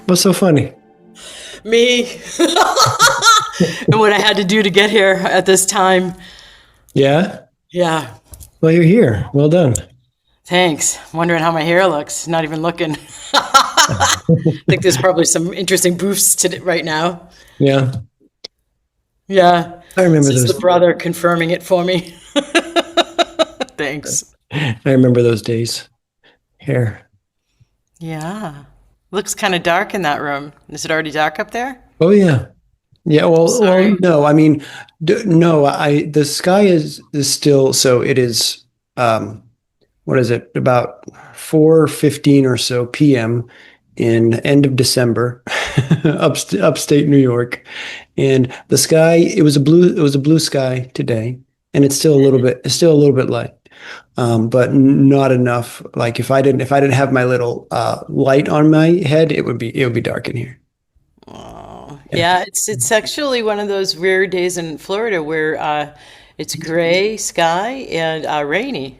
What's so funny? Me. And what I had to do to get here at this time. Yeah? Yeah. Well, you're here. Well done. Thanks. Wondering how my hair looks. Not even looking. I think there's probably some interesting boosts to it right now. Yeah. Yeah. I remember This is those. the brother confirming it for me. Thanks. I remember those days. Hair. Yeah. Looks kind of dark in that room. Is it already dark up there? Oh yeah. Yeah, well, Sorry. no. I mean, no. The sky is still, so it is. What is it? About 4:15 or so p.m. in end of December, upstate New York, and the sky. It was a blue sky today, and it's still a little bit light, but not enough. Like if I didn't have my little light on my head, it would be dark in here. Oh, Yeah. yeah. It's actually one of those rare days in Florida where it's gray sky and rainy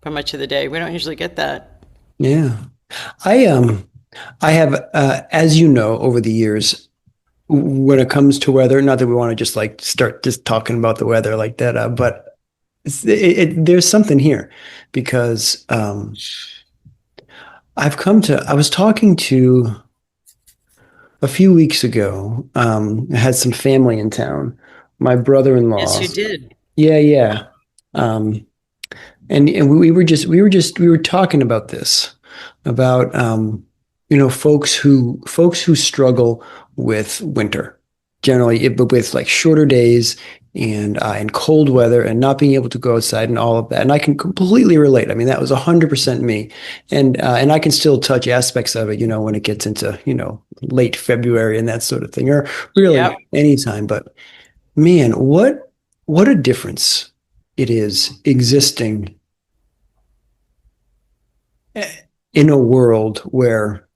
for much of the day. We don't usually get that. Yeah. I I have as you know over the years when it comes to weather, not that we want to just like start just talking about the weather like that, but there's something here because I was talking to a few weeks ago. I had some family in town. My Yes, brother-in-law. you did. Yeah, yeah. Um, and we were talking about this about folks who struggle with winter generally, but with like shorter days and cold weather and not being able to go outside and all of that. And I can completely relate. I mean, that was 100% me, and I can still touch aspects of it, when it gets into late February and that sort of thing, or really Yep. anytime. But man, what a difference it is existing in a world where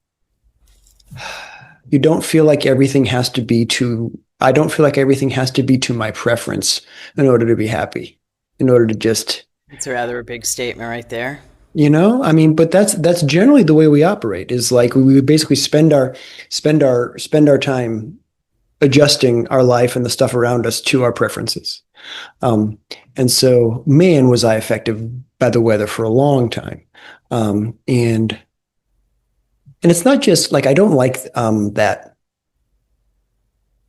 you don't feel like everything has to be to, I don't feel like everything has to be to my preference in order to be happy, in order to just, It's rather a big statement right there. I mean, but that's generally the way we operate is like we basically spend our time adjusting our life and the stuff around us to our preferences. Um, and so, man, was I affected by the weather for a long time. And it's not just like I don't like that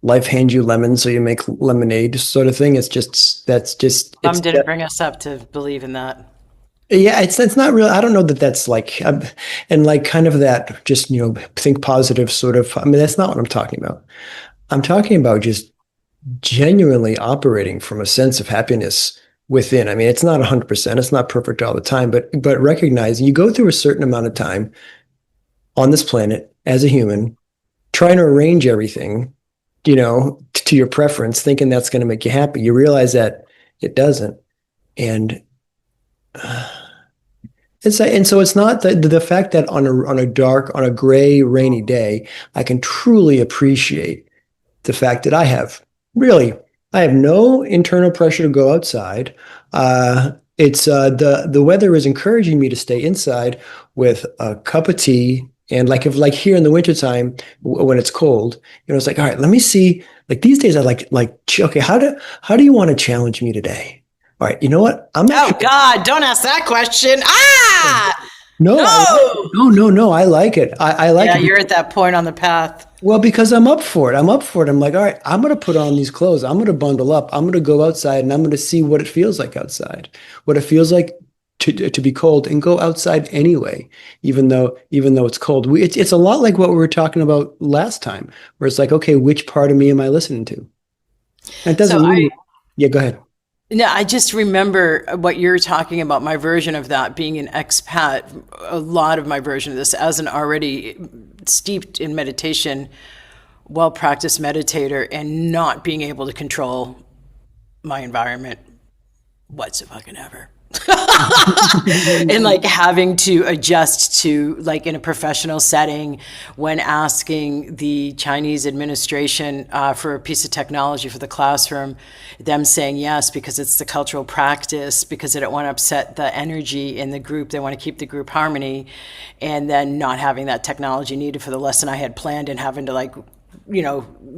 life hands you lemons so you make lemonade sort of thing. That's just Mom didn't bring us up to believe in that. yeah, it's not real. I don't know that that's like and like kind of that just think positive sort of. I mean, that's not what I'm talking about. I'm talking about just genuinely operating from a sense of happiness within. I mean, it's not 100%. It's not perfect all the time, but recognizing you go through a certain amount of time on this planet as a human, trying to arrange everything, to your preference, thinking that's going to make you happy. You realize that it doesn't. And and so it's not the fact that on a gray, rainy day, I can truly appreciate the fact that I have no internal pressure to go outside. It's the weather is encouraging me to stay inside with a cup of tea. And like if like here in the wintertime when it's cold, it's like, all right, let me see. Like these days I okay, how do you want to challenge me today? All right, you know what? Oh God, don't ask that question. Ah, No, no. no. I like it. I like Yeah, it. you're at that point on the path. Well, because I'm up for it. I'm up for it. I'm like, all right, I'm going to put on these clothes. I'm going to bundle up. I'm going to go outside and I'm going to see what it feels like outside, what it feels like to be cold and go outside anyway, even though it's cold. It's a lot like what we were talking about last time, where it's like, okay, which part of me am I listening to? And it So doesn't mean, yeah, go ahead. no, I just remember what you're talking about, my version of that being an expat, a lot of my version of this as an already steeped in meditation, well-practiced meditator and not being able to control my environment whatsoever. And like having to adjust to, like, in a professional setting, when asking the Chinese administration for a piece of technology for the classroom, them saying yes because it's the cultural practice, because they don't want to upset the energy in the group, they want to keep the group harmony, and then not having that technology needed for the lesson I had planned and having to, like,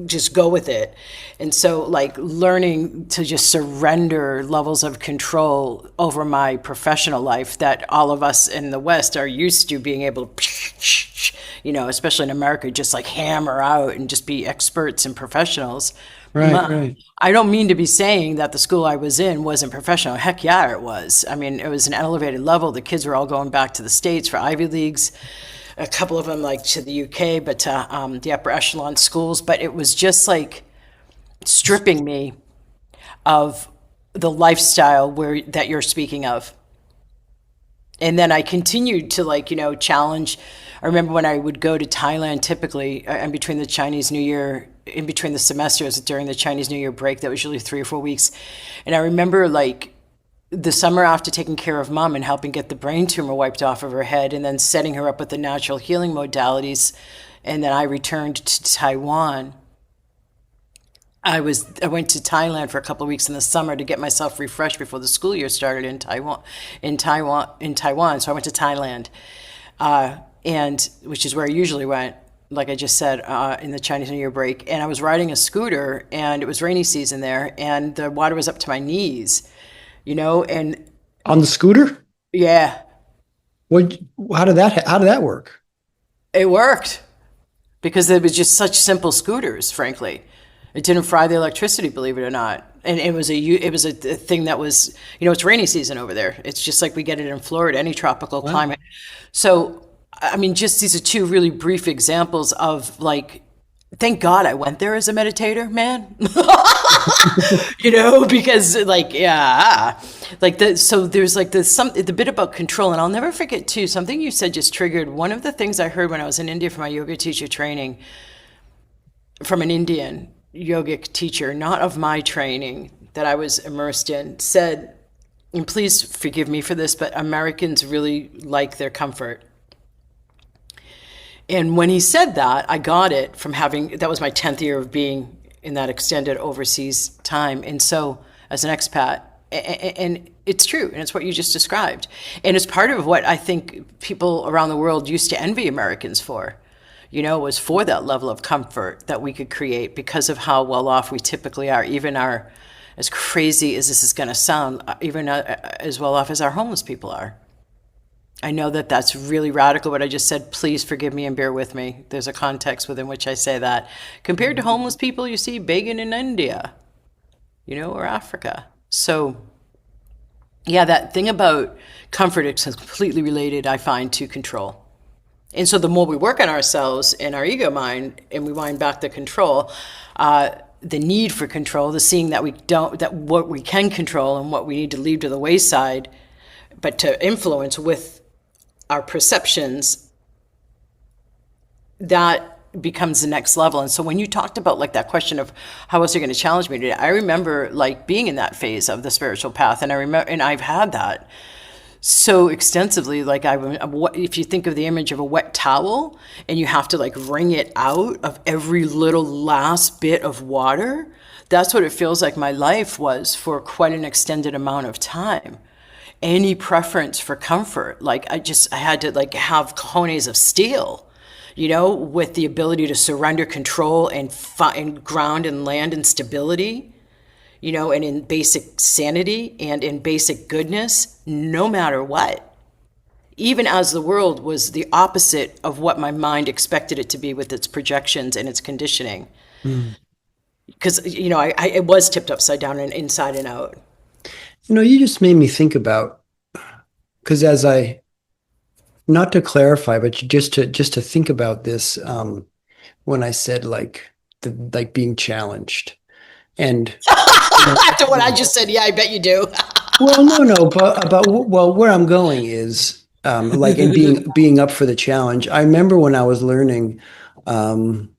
just go with it. And so, like, learning to just surrender levels of control over my professional life that all of us in the West are used to being able to, especially in America, just like hammer out and just be experts and professionals. Right, right. I don't mean to be saying that the school I was in wasn't professional. Heck yeah, it was. I mean, it was an elevated level. The kids were all going back to the States for Ivy Leagues, a couple of them like to the UK, but to the upper echelon schools. But it was just like stripping me of the lifestyle that you're speaking of. And then I continued to, like, challenge. I remember when I would go to Thailand, typically in between the Chinese New Year, in between the semesters during the Chinese New Year break, that was usually 3 or 4 weeks. And I remember, like, the summer after taking care of mom and helping get the brain tumor wiped off of her head and then setting her up with the natural healing modalities. And then I returned to Taiwan. I went to Thailand for a couple of weeks in the summer to get myself refreshed before the school year started in Taiwan. So I went to Thailand, and which is where I usually went, like I just said, in the Chinese New Year break. And I was riding a scooter, and it was rainy season there, and the water was up to my knees, and On the scooter? yeah, What, how did that work? it worked because it was just such simple scooters, frankly. It didn't fry the electricity, believe it or not. And it was a thing that was, it's rainy season over there. It's just like we get it in Florida, any tropical climate. So, I mean, just these are two really brief examples of, like, thank God I went there as a meditator, man. Because, like, yeah, like so there's like the bit about control. And I'll never forget too, something you said just triggered one of the things I heard when I was in India for my yoga teacher training from an Indian yogic teacher, not of my training that I was immersed in, said, and please forgive me for this, but Americans really like their comfort. And when he said that, I got it from that was my 10th year of being in that extended overseas time. And so, as an expat, and it's true, and it's what you just described. And it's part of what I think people around the world used to envy Americans for, was for that level of comfort that we could create because of how well off we typically are, even as crazy as this is going to sound, even as well off as our homeless people are. I know that that's really radical, what I just said. Please forgive me and bear with me. There's a context within which I say that. Compared to homeless people you see begging in India, or Africa. So, yeah, that thing about comfort is completely related, I find, to control. And so the more we work on ourselves and our ego mind, and we wind back the control, the need for control, the seeing that what we can control and what we need to leave to the wayside, but to influence with our perceptions, that becomes the next level. And so when you talked about, like, that question of how else are you going to challenge me today, I remember, like, being in that phase of the spiritual path, and I've had that so extensively. Like, if you think of the image of a wet towel and you have to, like, wring it out of every little last bit of water, that's what it feels like my life was for quite an extended amount of time. Any preference for comfort, like, I had to, like, have cojones of steel, with the ability to surrender control and ground and land in stability, and in basic sanity and in basic goodness, no matter what. Even as the world was the opposite of what my mind expected it to be with its projections and its conditioning. Because, it was tipped upside down and inside and out. You just made me think about, because not to clarify, but just to think about this, when I said, like, like being challenged, and After what I just said, yeah, I bet you do. well, no, but where I'm going is, like, in being up for the challenge. I remember when I was learning the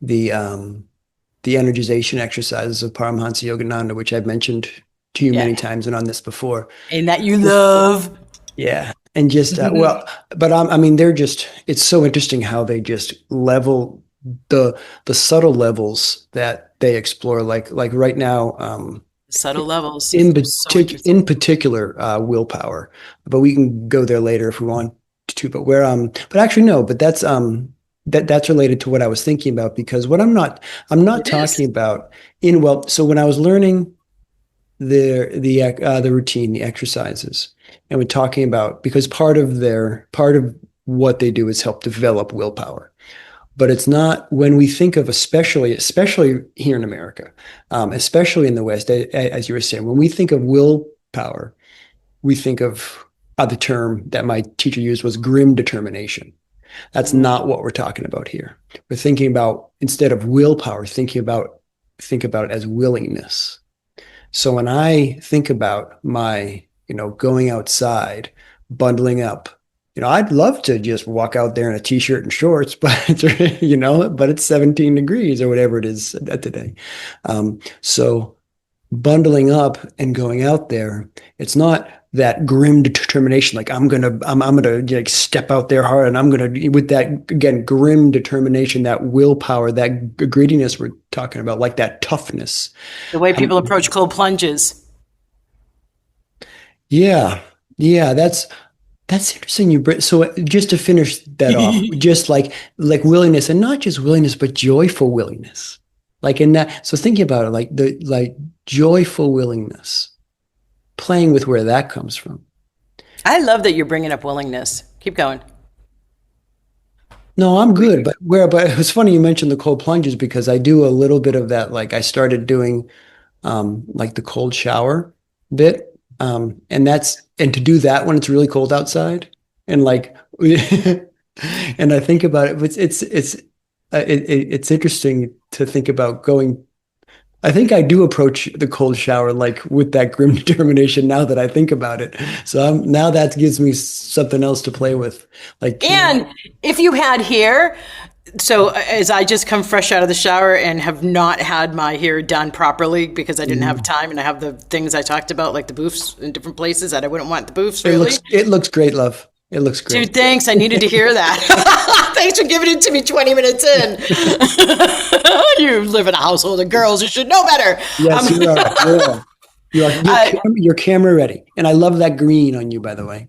the energization exercises of Paramahansa Yogananda, which I've mentioned to you Yeah. many times and on this before. And that you love. Yeah. And just, well, but I mean, they're just, it's so interesting how they just level the subtle levels that they explore. Like right now, Subtle levels. So in interesting. particular, willpower, but we can go there later if we want to, but actually, no, but that's related to what I was thinking about because I'm not It is. talking about so when I was learning the routine, the exercises, and we're talking about because part of what they do is help develop willpower. But it's not when we think of especially here in America, especially in the West, as you were saying, when we think of willpower, we think of the term that my teacher used was grim determination. That's Mm. not what we're talking about here. We're thinking about instead of willpower, think about it as willingness. So when I think about my, going outside, bundling up, I'd love to just walk out there in a t-shirt and shorts, but but it's 17 degrees or whatever it is today. So bundling up and going out there, it's not that grim determination, like I'm gonna like step out there hard and I'm gonna with that again grim determination, that willpower, that greediness we're talking about, like that toughness. The way Um, people approach cold plunges. yeah, yeah, that's interesting. So just to finish that off, just like willingness, and not just willingness, but joyful willingness. Like in that, so thinking about it, like the like joyful willingness, playing with where that comes from. I love that you're bringing up willingness. Keep going. No, I'm good, but it was funny you mentioned the cold plunges because I do a little bit of that. Like I started doing like the cold shower bit. And to do that when it's really cold outside and like, and I think about it, but it's interesting to think about going. I think I do approach the cold shower like with that grim determination now that I think about it. So now that gives me something else to play with. Like, And if you had hair, so as I just come fresh out of the shower and have not had my hair done properly because I didn't have time and I have the things I talked about, like the boofs in different places that I wouldn't want the boofs really. it looks great, love. It looks Dude, great. thanks. I needed to hear that. Thanks for giving it to me 20 minutes in. You live in a household of girls. You should know better. Yes, you are. Uh, You're camera ready. And I love that green on you, by the way.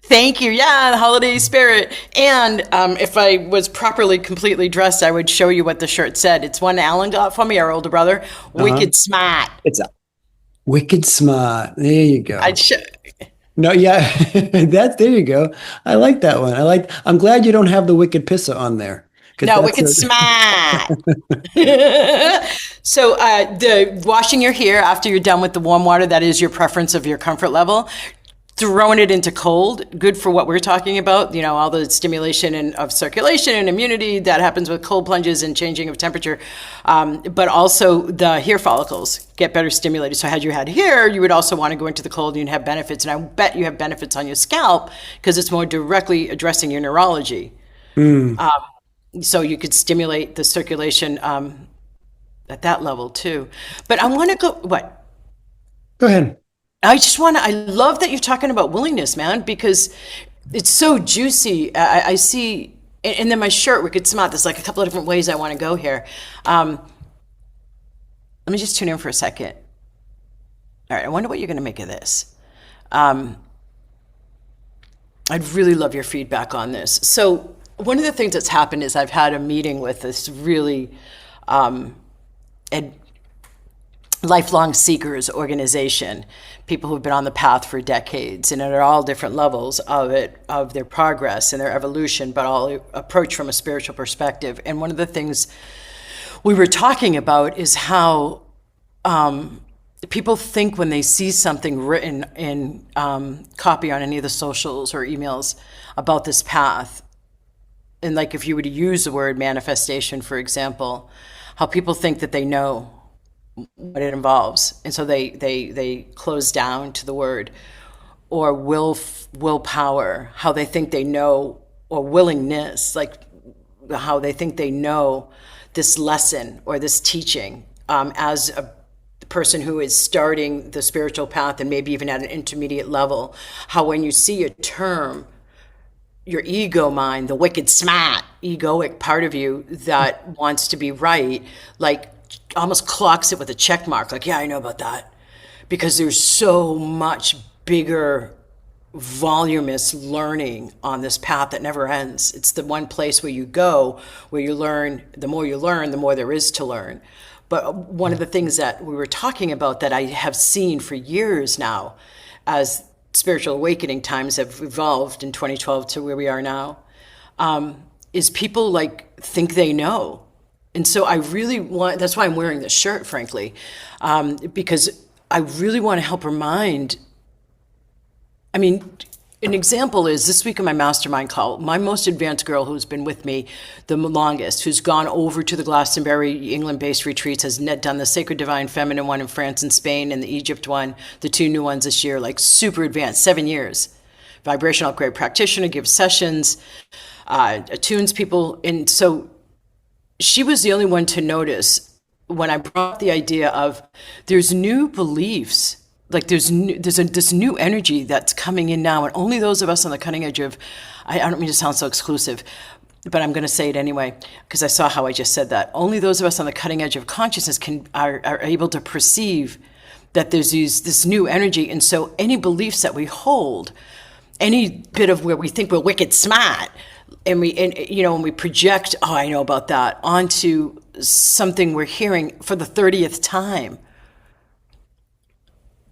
Thank you. Yeah, the holiday spirit. And if I was properly, completely dressed, I would show you what the shirt said. It's one Alan got for me, our older brother. Uh-huh. Wicked smart. It's a wicked smart. There you go. I'd show. No, yeah, there you go. I like that one. I'm glad you don't have the wicked pissa on there. No, That's wicked smart. So the washing your hair after you're done with the warm water, that is your preference of your comfort level. Throwing it into cold, good for what we're talking about, all the stimulation of circulation and immunity that happens with cold plunges and changing of temperature. But also the hair follicles get better stimulated. So had you had hair, you would also want to go into the cold and you'd have benefits. And I bet you have benefits on your scalp because it's more directly addressing your neurology. So you could stimulate the circulation at that level too. But I want to go, what? Go ahead. I love that you're talking about willingness, man, because it's so juicy. I see, and then my shirt, Wicked Smart, there's like a couple of different ways I want to go here. Let me just tune in for a second. All right, I wonder what you're going to make of this. I'd really love your feedback on this. So one of the things that's happened is I've had a meeting with this really lifelong seekers organization, people who've been on the path for decades and at all different levels of their progress and their evolution, but all approach from a spiritual perspective. And one of the things we were talking about is how people think when they see something written in copy on any of the socials or emails about this path, and like if you were to use the word manifestation, for example, how people think that they know what it involves, and so they close down to the word, or willpower, how they think they know, or willingness, like how they think they know this lesson or this teaching as a person who is starting the spiritual path and maybe even at an intermediate level, how when you see a term, your ego mind, the wicked smart egoic part of you that wants to be right, like almost clocks it with a check mark, like, yeah, I know about that. Because there's so much bigger, voluminous learning on this path that never ends. It's the one place where you go, where you learn, the more you learn, the more there is to learn. But one of the things that we were talking about that I have seen for years now, as spiritual awakening times have evolved in 2012 to where we are now, is people like think they know. And so I really want, that's why I'm wearing this shirt, frankly, because I really want to help remind. I mean, an example is this week in my mastermind call, my most advanced girl who's been with me the longest, who's gone over to the Glastonbury, England-based retreats, has done the Sacred Divine Feminine one in France and Spain and the Egypt one, the 2 new ones this year, like super advanced, 7 years. Vibrational upgrade practitioner, gives sessions, attunes people. And so she was the only one to notice when I brought the idea of there's new beliefs, like there's this new energy that's coming in now, and only those of us on the cutting edge of, I don't mean to sound so exclusive, but I'm going to say it anyway because I saw how I just said that. Only those of us on the cutting edge of consciousness are able to perceive that there's this new energy, and so any beliefs that we hold, any bit of where we think we're wicked smart, and when we project, oh, I know about that, onto something we're hearing for the 30th time.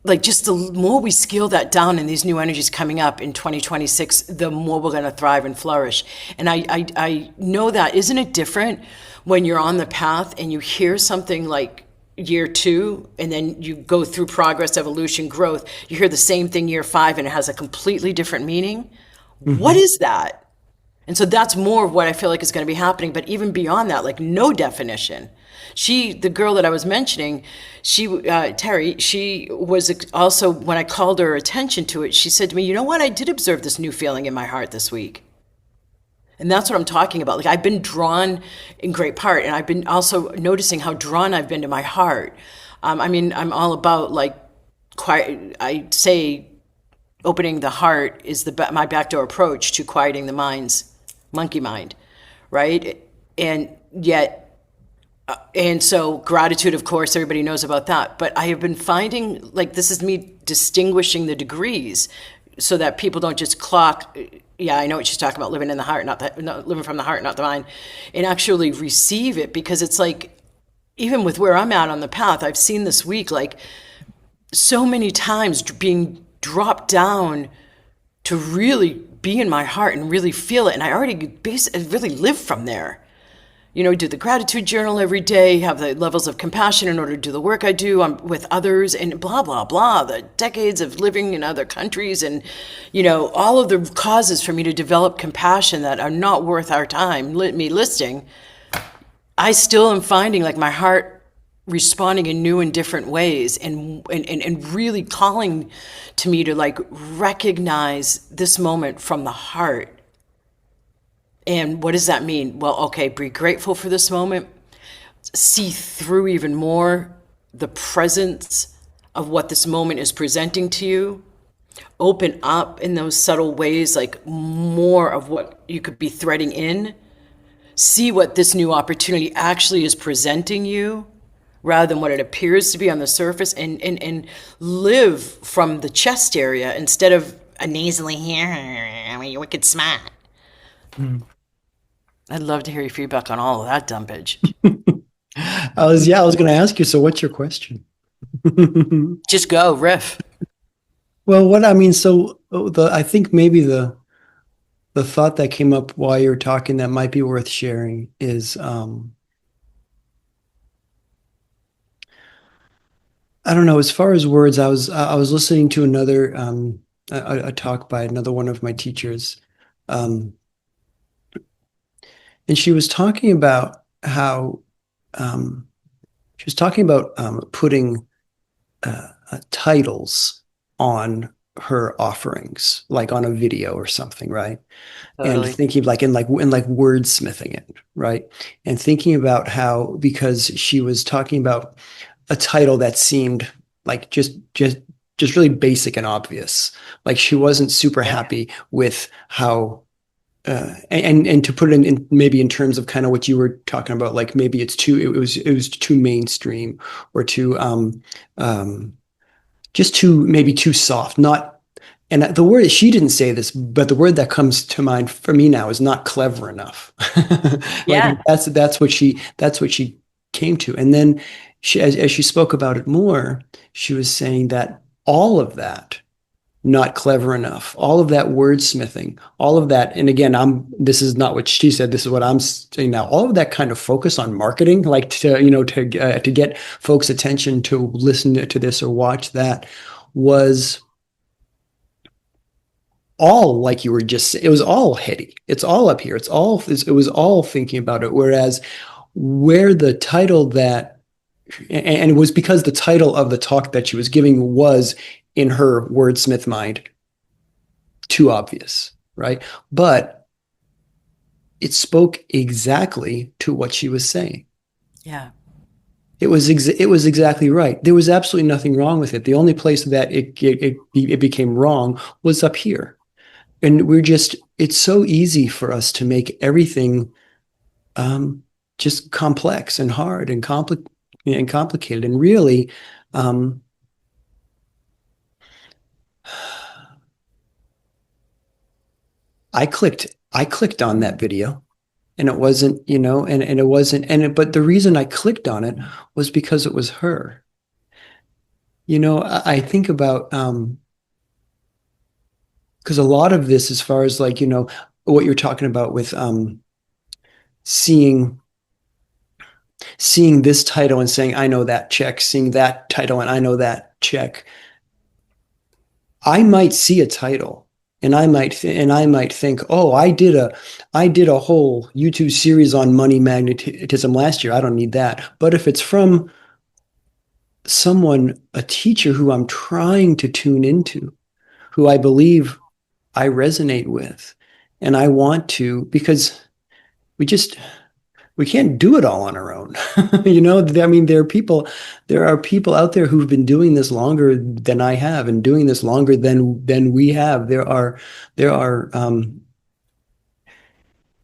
Like just the more we scale that down and these new energies coming up in 2026, the more we're going to thrive and flourish. And I know that. Isn't it different when you're on the path and you hear something like year 2 and then you go through progress, evolution, growth, you hear the same thing year 5 and it has a completely different meaning? Mm-hmm. What is that? And so that's more of what I feel like is going to be happening. But even beyond that, like no definition. The girl that I was mentioning, Terry, she was also, when I called her attention to it, she said to me, you know what? I did observe this new feeling in my heart this week. And that's what I'm talking about. Like I've been drawn in great part, and I've been also noticing how drawn I've been to my heart. I mean, I'm all about like, I say opening the heart is my backdoor approach to quieting the mind's monkey mind, right? And yet, and so gratitude, of course, everybody knows about that. But I have been finding, like, this is me distinguishing the degrees so that people don't just clock, yeah, I know what she's talking about, living in the heart, not living from the heart, not the mind, and actually receive it. Because it's like, even with where I'm at on the path, I've seen this week, like, so many times being dropped down to really be in my heart and really feel it. And I already basically really live from there. Do the gratitude journal every day, have the levels of compassion in order to do the work I do with others, and blah, blah, blah, the decades of living in other countries, and, all of the causes for me to develop compassion that are not worth our time, me listing. I still am finding like my heart responding in new and different ways, and really calling to me to like recognize this moment from the heart. And what does that mean? Well, okay, be grateful for this moment. See through even more the presence of what this moment is presenting to you. Open up in those subtle ways, like more of what you could be threading in. See what this new opportunity actually is presenting you rather than what it appears to be on the surface, and live from the chest area instead of a nasally here. I mean, you're wicked smart. Mm. I'd love to hear your feedback on all of that dumpage. I was going to ask you, so what's your question? Just go, riff. Well, I think maybe the thought that came up while you were talking that might be worth sharing is, I don't know, as far as words, I was listening to another, a talk by another one of my teachers, and she was talking about how putting titles on her offerings, like on a video or something, right? Totally. And thinking like in wordsmithing it, right? And thinking about how, because she was talking about a title that seemed like just really basic and obvious. Like she wasn't super happy with how and to put it in maybe in terms of kind of what you were talking about, like maybe it was too mainstream or too just too maybe too soft. Not and the word she didn't say this, but the word that comes to mind for me now is not clever enough. Like Yeah. that's what she came to. And then as she spoke about it more, she was saying that all of that not clever enough. All of that wordsmithing, all of that. And again, this is not what she said. This is what I'm saying now. All of that kind of focus on marketing, like to get folks' attention to listen to this or watch that, was all like you were just. It was all heady. It's all up here. It was all thinking about it. Whereas where the title that and it was because the title of the talk that she was giving was in her wordsmith mind too obvious, right? But it spoke exactly to what she was saying. Yeah. It was exactly right. There was absolutely nothing wrong with it. The only place that it became wrong was up here. And it's so easy for us to make everything just complex and hard and complicated. And really, um, I clicked on that video and it wasn't, and it wasn't, but the reason I clicked on it was because it was her. I think about, because a lot of this, as far as like, what you're talking about with, seeing, seeing this title and saying, I know that check, seeing that title and I know that check. I might see a title and I might think, oh, I did a whole YouTube series on money magnetism last year. I don't need that. But if it's from someone, a teacher who I'm trying to tune into, who I believe I resonate with, and I want to, because we just we can't do it all on our own. I mean, there are people out there who've been doing this longer than I have and doing this longer than we have. There are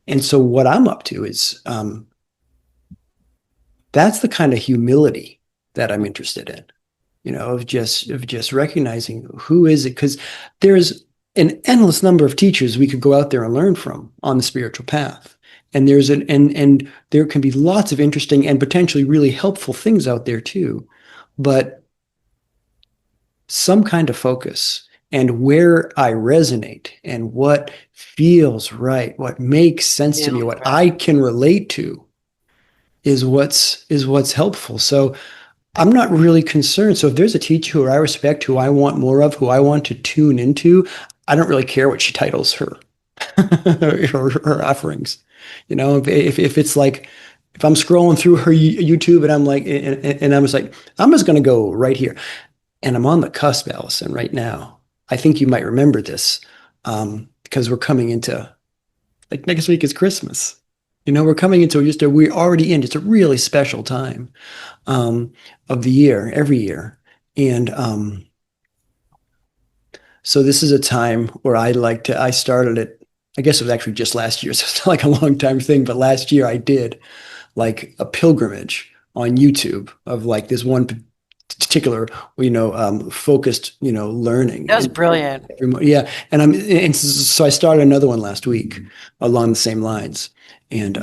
and so what I'm up to is that's the kind of humility that I'm interested in, of just recognizing who is it, because there's an endless number of teachers we could go out there and learn from on the spiritual path. And there can be lots of interesting and potentially really helpful things out there too. But some kind of focus and where I resonate and what feels right, what makes sense to me, Feels what right. I can relate to is what's helpful. So I'm not really concerned. So if there's a teacher who I respect, who I want more of, who I want to tune into, I don't really care what she titles her her offerings. If it's like if I'm scrolling through her YouTube and I'm like, and I'm just like, I'm just going to go right here, and I'm on the cusp, Allison, right now. I think you might remember this because we're coming into like next week is Christmas. We're coming into we're already in just a really special time of the year, every year. And so this is a time where I started it. I guess it was actually just last year, so it's not like a long time thing, but last year I did like a pilgrimage on YouTube of like this one particular, focused, learning. That was brilliant. Yeah. And so I started another one last week along the same lines. And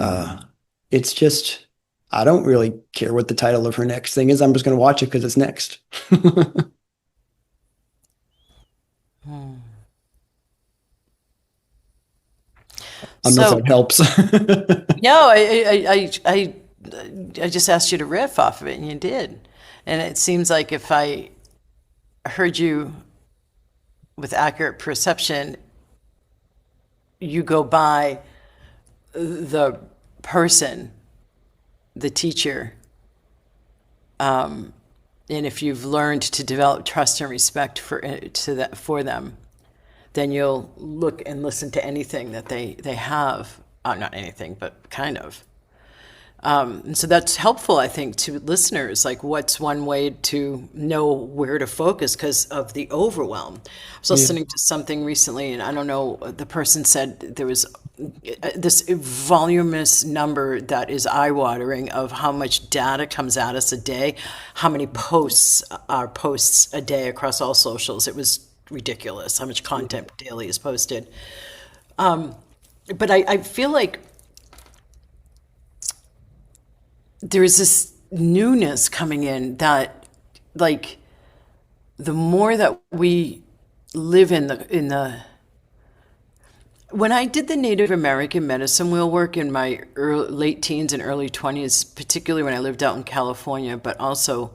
it's just, I don't really care what the title of her next thing is. I'm just going to watch it because it's next. I don't know if So that helps. no, I just asked you to riff off of it, and you did. And it seems like if I heard you with accurate perception, you go by the person, the teacher, and if you've learned to develop trust and respect for them, then you'll look and listen to anything that they have. Not anything, but kind of. And so that's helpful, I think, to listeners. Like, what's one way to know where to focus because of the overwhelm? I was Yeah. listening to something recently, and I don't know, the person said there was this voluminous number that is eye-watering of how much data comes at us a day, how many posts are posts a day across all socials. It was ridiculous how much content daily is posted. But I feel like there's this newness coming in that, like, the more that we live in the when I did the Native American medicine wheel work in my late teens and early 20s, particularly when I lived out in California, but also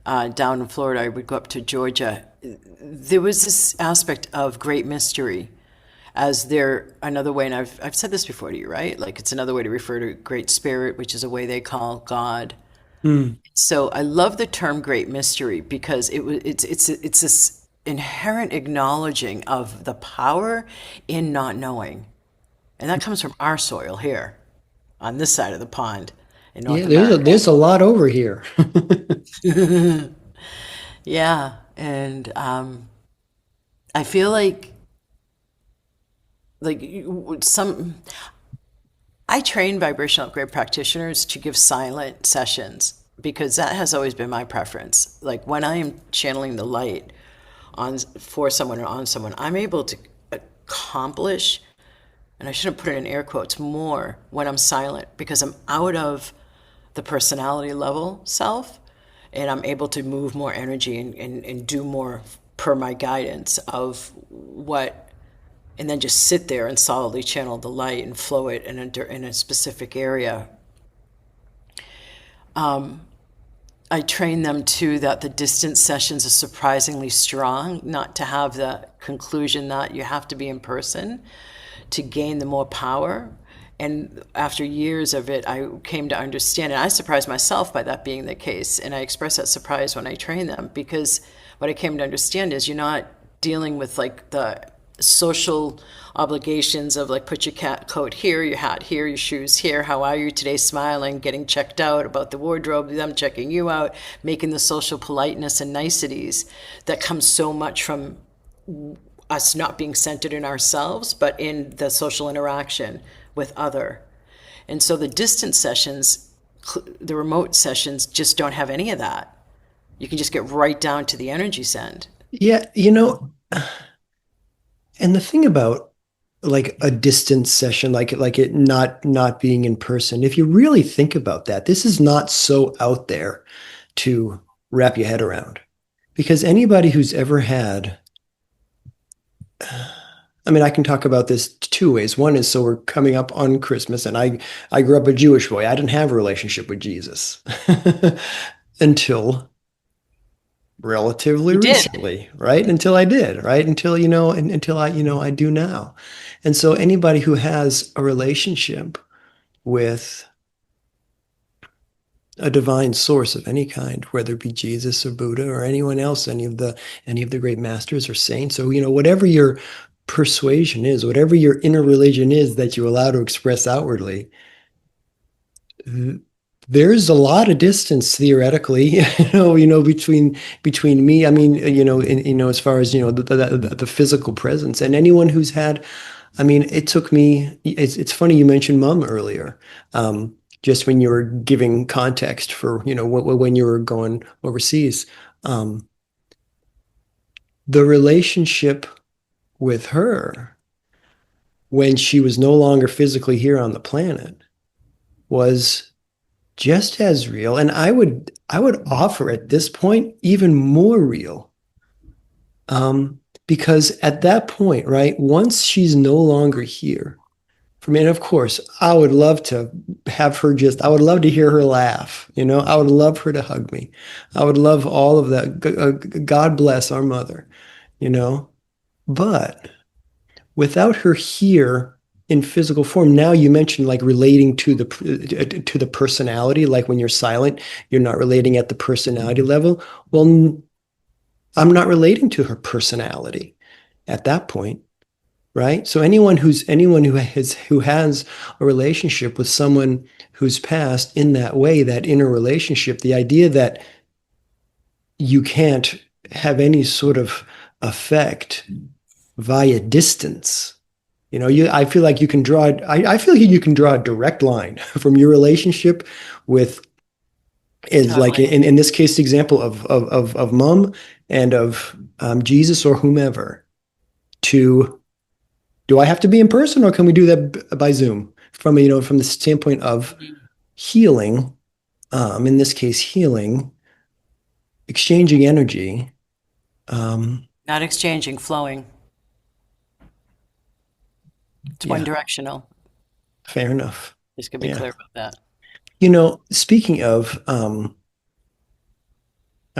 down in Florida, I would go up to Georgia. There was this aspect of great mystery as there another way, and I've said this before to you, right? Like, it's another way to refer to great spirit, which is a way they call God. Mm. So I love the term great mystery because it's this inherent acknowledging of the power in not knowing. And that comes from our soil here on this side of the pond in North Yeah, there's a America. there's a lot over here. Yeah. And I feel like some I train vibrational upgrade practitioners to give silent sessions because that has always been my preference. Like, when I am channeling the light on for someone or on someone, I'm able to accomplish, and I shouldn't put it in air quotes, more when I'm silent because I'm out of the personality level self, and I'm able to move more energy and do more per my guidance of what, and then just sit there and solidly channel the light and flow it in a specific area. I train them too that the distance sessions are surprisingly strong, not to have the conclusion that you have to be in person to gain the more power. And after years of it, I came to understand, and I surprised myself by that being the case. And I express that surprise when I train them because what I came to understand is you're not dealing with like the social obligations of like, put your cat coat here, your hat here, your shoes here, how are you today, smiling, getting checked out about the wardrobe, them checking you out, making the social politeness and niceties that comes so much from us not being centered in ourselves, but in the social interaction with other. And so the distance sessions, the remote sessions, just don't have any of that. You can just get right down to the energy send. Yeah, and the thing about like a distance session, like it not being in person, if you really think about that, this is not so out there to wrap your head around. Because anybody who's ever had, I mean, I can talk about this two ways. One is, so we're coming up on Christmas, and I grew up a Jewish boy. I didn't have a relationship with Jesus until relatively You did. recently, right? Until I did, right? Until, until I do now. And so anybody who has a relationship with a divine source of any kind, whether it be Jesus or Buddha or anyone else, any of the great masters or saints, or whatever your persuasion is, whatever your inner religion is that you allow to express outwardly, there's a lot of distance theoretically, between me. I mean, as far as the physical presence, and anyone who's had. I mean, it took me. It's funny you mentioned mom earlier. Just when you were giving context for when you were going overseas, the relationship with her when she was no longer physically here on the planet was just as real, and I would offer at this point even more real, because at that point, right, once she's no longer here for me, and of course I would love to have her, I would love to hear her laugh, I would love her to hug me, I would love all of that. God bless our mother, but without her here in physical form. Now you mentioned like relating to the personality, like when you're silent, you're not relating at the personality level. Well, I'm not relating to her personality at that point. right? So anyone who has a relationship with someone who's passed in that way, that inner relationship, the idea that you can't have any sort of effect via distance. I feel like you can draw, I feel like you can draw a direct line from your relationship with, is like Totally. in this case, the example of mom and of Jesus or whomever, to, do I have to be in person or can we do that by Zoom? From the standpoint of healing, in this case, healing, exchanging energy. Um, Not exchanging, flowing. It's one yeah, directional. fair enough. Just gonna be Yeah. clear about that. Speaking of, I'm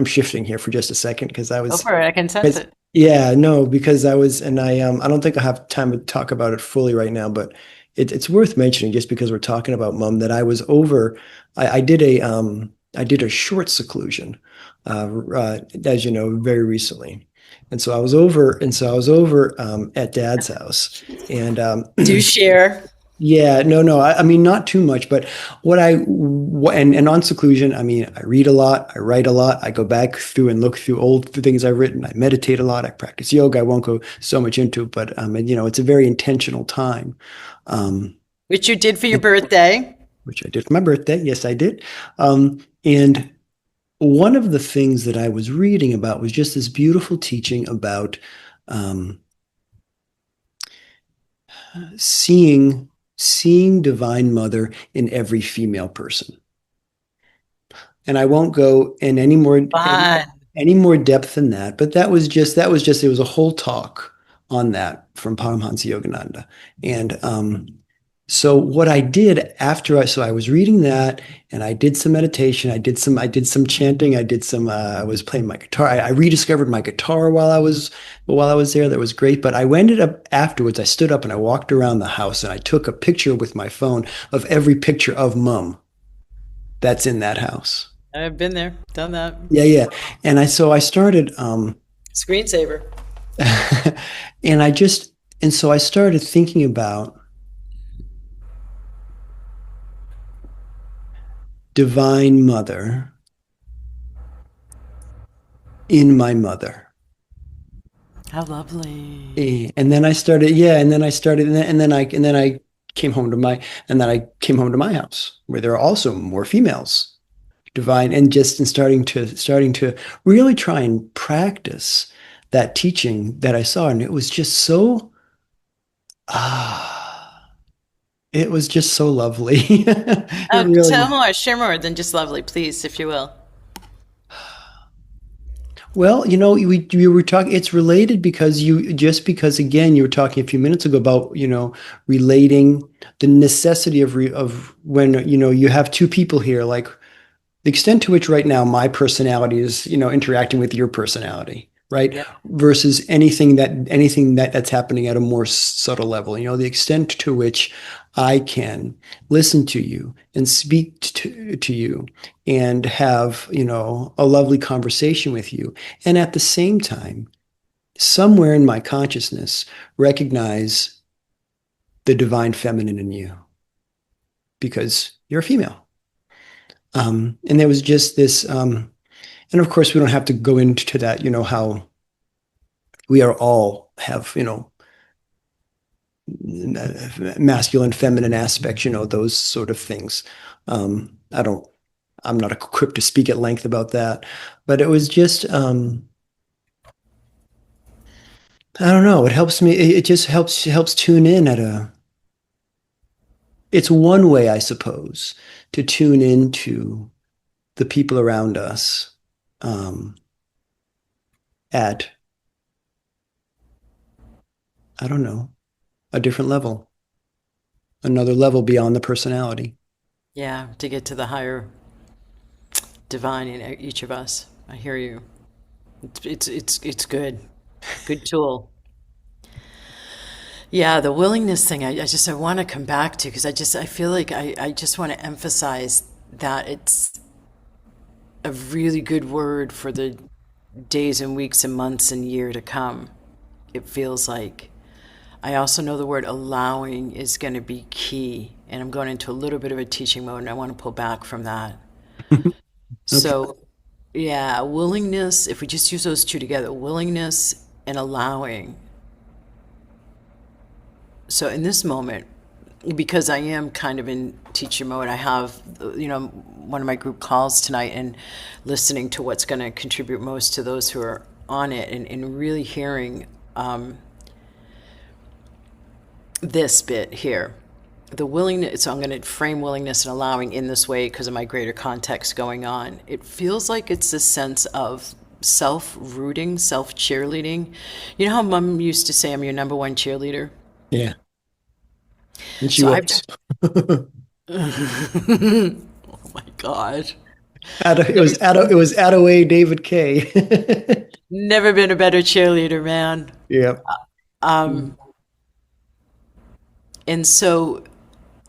shifting here for just a second because Go for it. I can sense it. yeah, no, because I don't think I have time to talk about it fully right now, but it's worth mentioning just because we're talking about mom that I was over, I did a short seclusion, as you know, very recently. And so I was over at dad's house and, Do share. yeah, no, no. I mean, not too much, but and on seclusion, I mean, I read a lot, I write a lot, I go back through and look through old things I've written. I meditate a lot, I practice yoga. I won't go so much into it, but it's a very intentional time, um, Which you did for your birthday. which I did for my birthday. Yes, I did. And one of the things that I was reading about was just this beautiful teaching about um, seeing Divine Mother in every female person. And I won't go in Fun. any more depth than that. But that was just it was a whole talk on that from Paramhansa Yogananda. And so what I did after I was reading that and I did some meditation, I did some chanting, I was playing my guitar. I rediscovered my guitar while I was there. That was great. But I ended up afterwards, I stood up and I walked around the house and I took a picture with my phone of every picture of mom that's in that house. I've been there, done that. Yeah, yeah. So I started, Screensaver. and so I started thinking about Divine Mother in my mother. How lovely. And then I started, yeah, and then I started, and then I came home to my, and then I came home to my house where there are also more females, divine, and just in starting to really try and practice that teaching that I saw, and it was just so, ah, it was just so lovely. It Tell really, more, share more than just lovely, please, if you will. well, we were talking, it's related because again, you were talking a few minutes ago about, relating the necessity of when, you have two people here, like the extent to which right now my personality is, interacting with your personality, right? Yep. Versus anything that's happening at a more subtle level, the extent to which I can listen to you and speak to you and have, a lovely conversation with you. And at the same time, somewhere in my consciousness, recognize the divine feminine in you because you're a female. And there was just this, and of course, we don't have to go into that, how we are all have, masculine, feminine aspects, those sort of things. I don't, I'm not equipped to speak at length about that, but it was just, I don't know. It helps me. It just helps tune in it's one way, I suppose, to tune into the people around us, um, at, I don't know, a different level, another level beyond the personality. Yeah, to get to the higher divine in each of us. I hear you. It's good. Good tool. Yeah, the willingness thing, I want to come back to because I feel like I just want to emphasize that it's a really good word for the days and weeks and months and year to come. It feels like I also know the word allowing is going to be key. And I'm going into a little bit of a teaching mode, and I want to pull back from that. Okay. So, yeah, willingness, if we just use those two together, willingness and allowing. So, in this moment, because I am kind of in teacher mode, I have, one of my group calls tonight and listening to what's going to contribute most to those who are on it, and really hearing this bit here. The willingness, so I'm going to frame willingness and allowing in this way because of my greater context going on. It feels like it's a sense of self-rooting, self-cheerleading. You know how mom used to say, I'm your number one cheerleader? Yeah. And she So I've, was. oh my God. It was Attaway David K. Never been a better cheerleader, man. Yeah. And so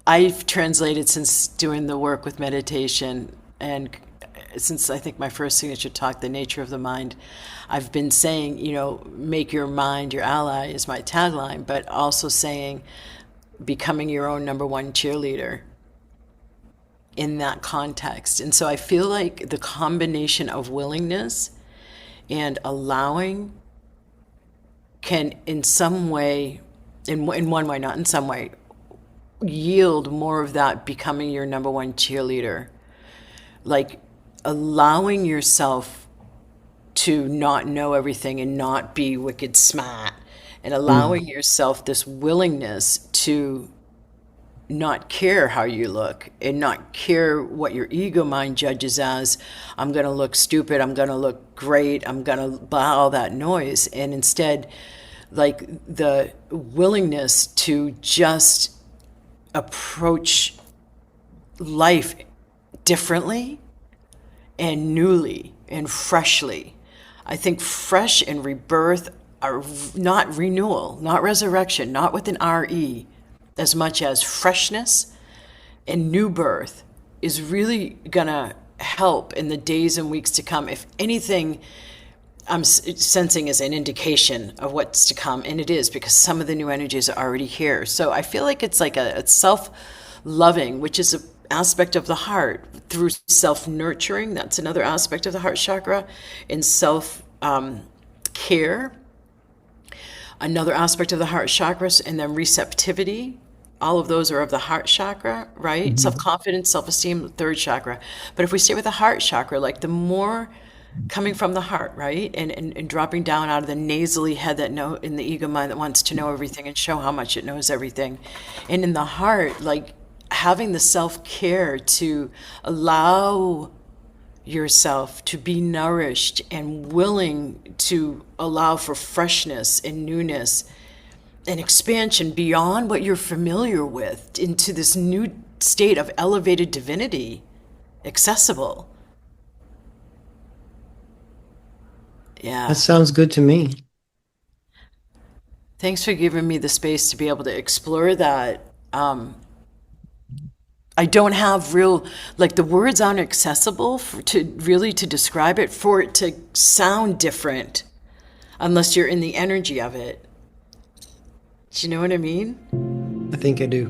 I've translated since doing the work with meditation, and since I think my first signature talk, The Nature of the Mind, I've been saying, make your mind your ally is my tagline, but also saying becoming your own number one cheerleader in that context. And so I feel like the combination of willingness and allowing can in some way, in one way, not in some way, yield more of that becoming your number one cheerleader. Like allowing yourself to not know everything and not be wicked smart, and allowing yourself this willingness to not care how you look and not care what your ego mind judges as, I'm going to look stupid, I'm going to look great, I'm going to blah, all that noise. And instead, like the willingness to just approach life differently and newly and freshly. I think fresh and rebirth are not renewal, not resurrection, not with an RE, as much as freshness and new birth is really gonna help in the days and weeks to come. If anything, I'm sensing is an indication of what's to come, and it is, because some of the new energies are already here. So I feel like it's like a self-loving, which is an aspect of the heart, through self-nurturing. That's another aspect of the heart chakra, and self-care. Another aspect of the heart chakras, and then receptivity. All of those are of the heart chakra, right? Self-confidence, self-esteem, third chakra. But if we stay with the heart chakra, like the more coming from the heart, right? And dropping down out of the nasally head that in the ego mind that wants to know everything and show how much it knows everything. And in the heart, like having the self-care to allow yourself to be nourished and willing to allow for freshness and newness and expansion beyond what you're familiar with into this new state of elevated divinity, accessible. Yeah. That sounds good to me. Thanks for giving me the space to be able to explore that. I don't have like the words aren't accessible to describe it, for it to sound different unless you're in the energy of it. Do you know what I mean? I think I do.